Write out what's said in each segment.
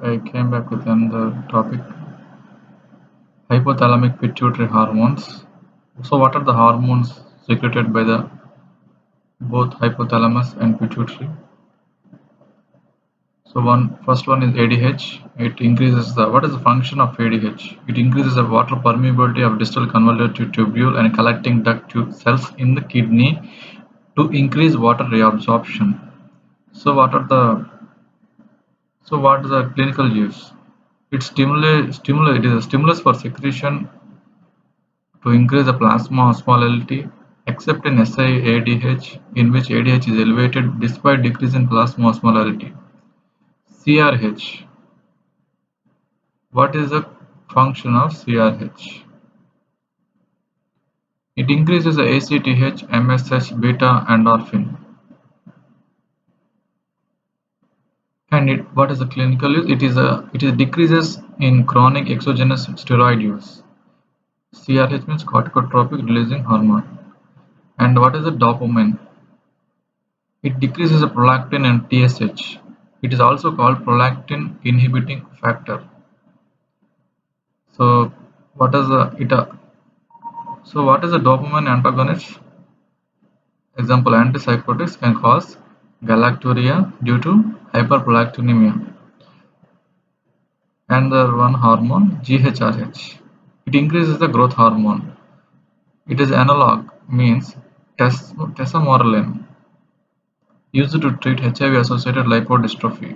I came back with another topic, hypothalamic pituitary hormones. So, what are the hormones secreted by the both hypothalamus and pituitary? So, first one is ADH. It increases the what is the function of ADH? It increases the water permeability of distal convoluted tubule and collecting duct tube cells in the kidney to increase water reabsorption. So, what is the clinical use? It is a stimulus for secretion to increase the plasma osmolality, except in SiADH, in which ADH is elevated despite decrease in plasma osmolality. CRH. What is the function of CRH? It increases the ACTH, MSH, beta endorphin. And what is the clinical use? It is decreases in chronic exogenous steroid use. CRH means corticotropic releasing hormone. And what is the dopamine? It decreases the prolactin and TSH. It is also called prolactin inhibiting factor. So what is the it? What is the dopamine antagonist? Example: antipsychotics can cause galacturia due to hyperprolactinemia. And the one hormone GHRH. It increases the growth hormone. It is analog means tesamorelin used to treat HIV-associated lipodystrophy.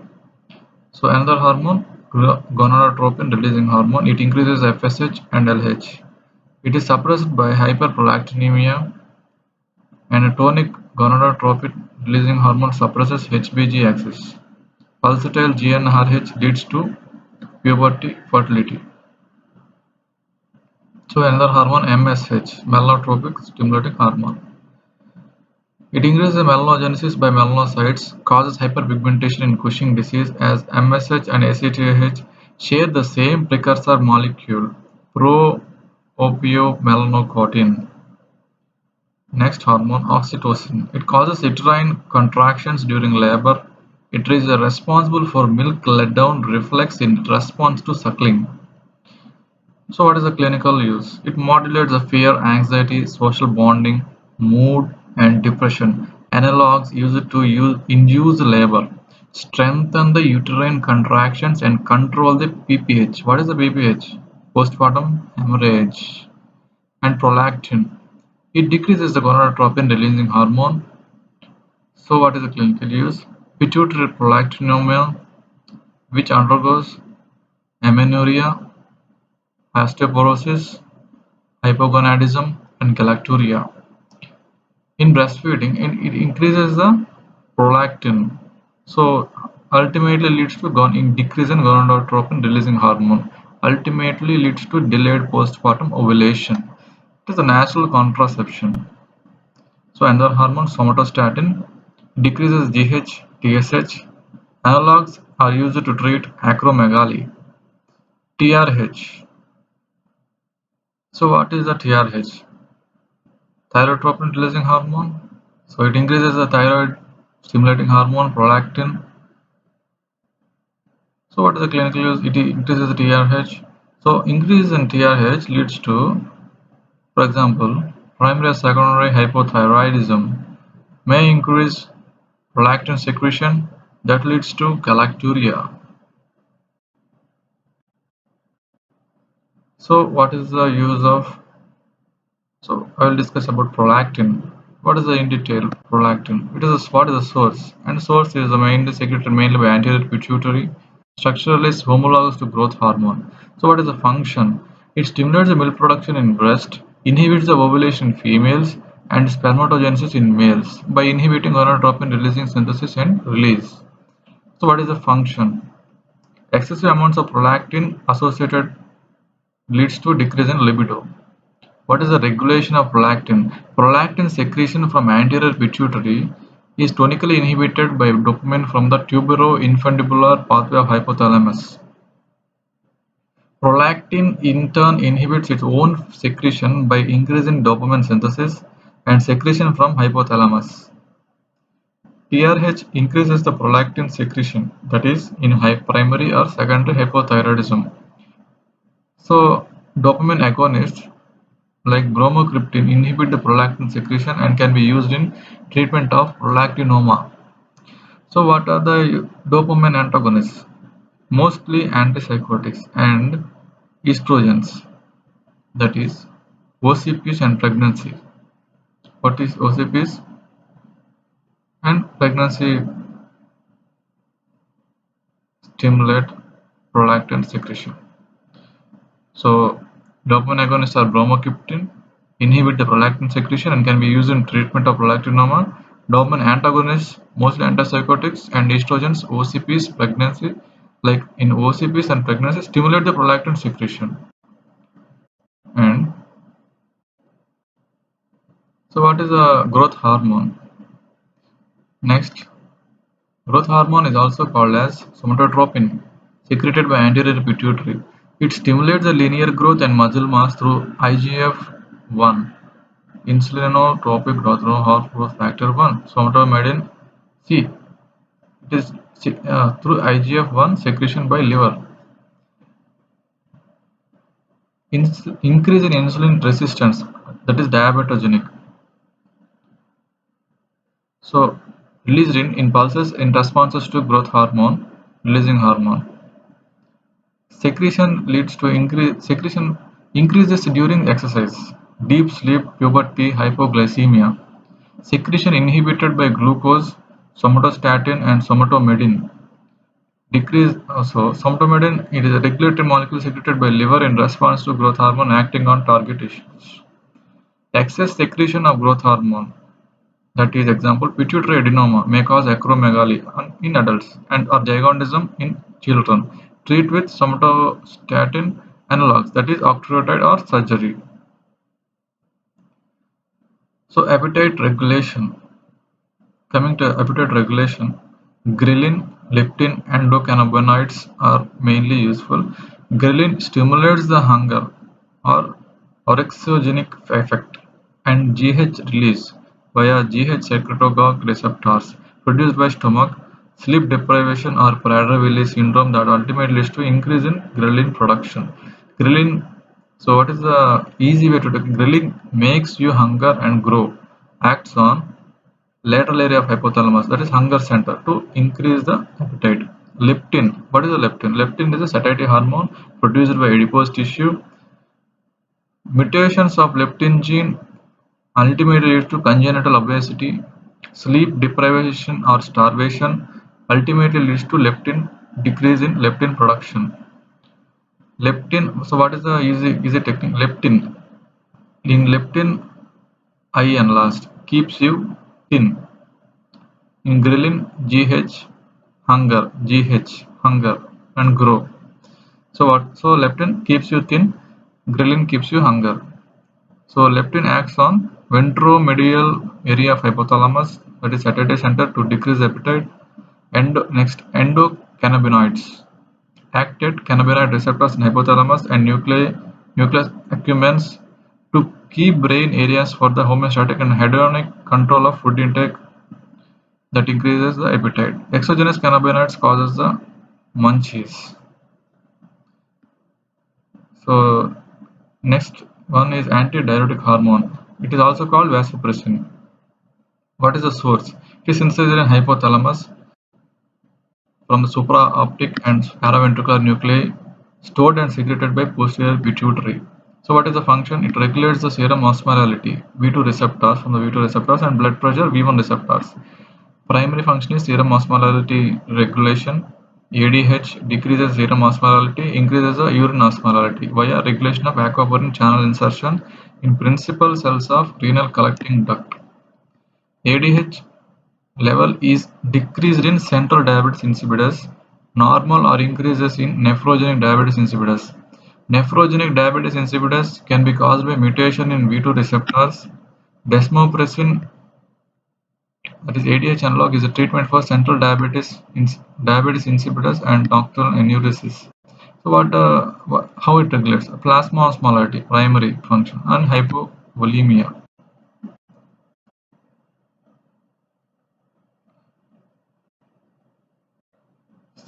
So another hormone, gonadotropin releasing hormone, it increases FSH and LH. It is suppressed by hyperprolactinemia, and tonic gonadotropin releasing hormone suppresses HBG axis. Pulsatile GnRH leads to puberty fertility. So another hormone MSH, melanotropic stimulating hormone. It increases melanogenesis by melanocytes, causes hyperpigmentation in Cushing disease as MSH and ACTH share the same precursor molecule, pro-opiomelanocortin. Next hormone, oxytocin. It causes uterine contractions during labor. It is responsible for milk letdown reflex in response to suckling. So what is the clinical use? It modulates the fear, anxiety, social bonding, mood, and depression. Analogs used to induce labor, strengthen the uterine contractions, and control the PPH. What is the PPH? Postpartum hemorrhage. And prolactin. It decreases the gonadotropin releasing hormone. So what is the clinical use? Pituitary prolactinomia, which undergoes amenorrhea, osteoporosis, hypogonadism, and galacturia. In breastfeeding, it increases the prolactin, so ultimately leads to decrease in gonadotropin releasing hormone, ultimately leads to delayed postpartum ovulation. It is a natural contraception. So another hormone, somatostatin, decreases GH, TSH. Analogs are used to treat acromegaly. TRH. So what is the TRH? Thyrotropin releasing hormone. So it increases the thyroid stimulating hormone prolactin. So what is the clinical use? It increases the TRH. So increase in TRH leads to, for example, primary or secondary hypothyroidism, may increase prolactin secretion that leads to galacturia. So what is the use of, so I will discuss about prolactin. What is the in detail prolactin? What is the source? And source is the mainly secreted mainly by anterior pituitary. Structurally is homologous to growth hormone. So what is the function? It stimulates the milk production in breast, inhibits the ovulation in females, and spermatogenesis in males by inhibiting gonadotropin releasing synthesis and release. So what is the function? Excessive amounts of prolactin associated leads to decrease in libido. What is the regulation of prolactin? Prolactin secretion from anterior pituitary is tonically inhibited by dopamine from the tubero-infundibular pathway of hypothalamus. Prolactin in turn inhibits its own secretion by increasing dopamine synthesis and secretion from hypothalamus. TRH increases the prolactin secretion, that is, in primary or secondary hypothyroidism. So, dopamine agonists like bromocriptine inhibit the prolactin secretion and can be used in treatment of prolactinoma. So, what are the dopamine antagonists? Mostly antipsychotics and estrogens, that is, OCPs and pregnancy. What is OCPs and pregnancy stimulate prolactin secretion. So, dopamine agonists are bromocriptine, inhibit the prolactin secretion and can be used in treatment of prolactinoma. Dopamine antagonists, mostly antipsychotics and estrogens, OCPs, pregnancy, like in OCPs and pregnancy, stimulate the prolactin secretion. And so, what is a growth hormone? Next, growth hormone is also called as somatotropin, secreted by anterior pituitary. It stimulates the linear growth and muscle mass through IGF-1, insulinotropic growth hormone growth factor 1, somatomedin C. It is through IGF-1 secretion by liver. Increase in insulin resistance, that is diabetogenic. So, released in pulses in responses to growth hormone releasing hormone. Secretion increases during exercise, deep sleep, puberty, hypoglycemia. Secretion inhibited by glucose, somatostatin and somatomedin. Decrease also somatomedin, it is a regulatory molecule secreted by liver in response to growth hormone acting on target tissues. Excess secretion of growth hormone, that is example pituitary adenoma, may cause acromegaly in adults and or gigantism in children. Treat with somatostatin analogs, that is octreotide or surgery. So appetite regulation. Coming to appetite regulation, ghrelin, leptin, endocannabinoids are mainly useful. Ghrelin stimulates the hunger or orexigenic effect and GH release via GH secretagogue receptors produced by stomach, sleep deprivation or Prader-Willi syndrome that ultimately leads to increase in ghrelin production. Ghrelin, so what is the easy way to do? Ghrelin makes you hunger and grow, acts on lateral area of hypothalamus, that is hunger center, to increase the appetite. Leptin, what is the leptin? Leptin is a satiety hormone produced by adipose tissue. Mutations of leptin gene ultimately lead to congenital obesity. Sleep deprivation or starvation ultimately leads to leptin decrease in leptin production. Leptin, so what is the easy technique? Leptin, in leptin IN last, keeps you thin. In ghrelin, GH, hunger, GH, hunger, and grow. So what? So leptin keeps you thin, ghrelin keeps you hunger. So leptin acts on ventromedial area of hypothalamus, that is satiety center, to decrease appetite. Next, endocannabinoids act at cannabinoid receptors in hypothalamus and nucleus accumbens to key brain areas for the homeostatic and hedonic control of food intake that increases the appetite. Exogenous cannabinoids causes the munchies. So next one is antidiuretic hormone. It is also called vasopressin. What is the source? It is synthesized in hypothalamus from the supraoptic and paraventricular nuclei, stored and secreted by posterior pituitary. So what is the function? It regulates the serum osmolality V2 receptors from the V2 receptors and blood pressure V1 receptors. Primary function is serum osmolality regulation. ADH decreases serum osmolality, increases the urine osmolality via regulation of aquaporin channel insertion in principal cells of renal collecting duct. ADH level is decreased in central diabetes insipidus, normal or increases in nephrogenic diabetes insipidus. Nephrogenic diabetes insipidus can be caused by mutation in V2 receptors. Desmopressin, that is ADH analog, is a treatment for central diabetes insipidus and nocturnal enuresis. So how it regulates? Plasma osmolality, primary function, and hypovolemia.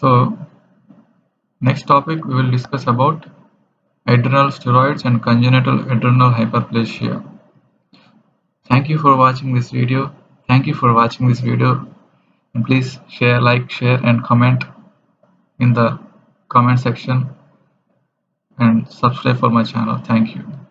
So next topic we will discuss about adrenal steroids and congenital adrenal hyperplasia. Thank you for watching this video. Thank you for watching this video, and please share, like, share and comment in the comment section, and subscribe for my channel. Thank you.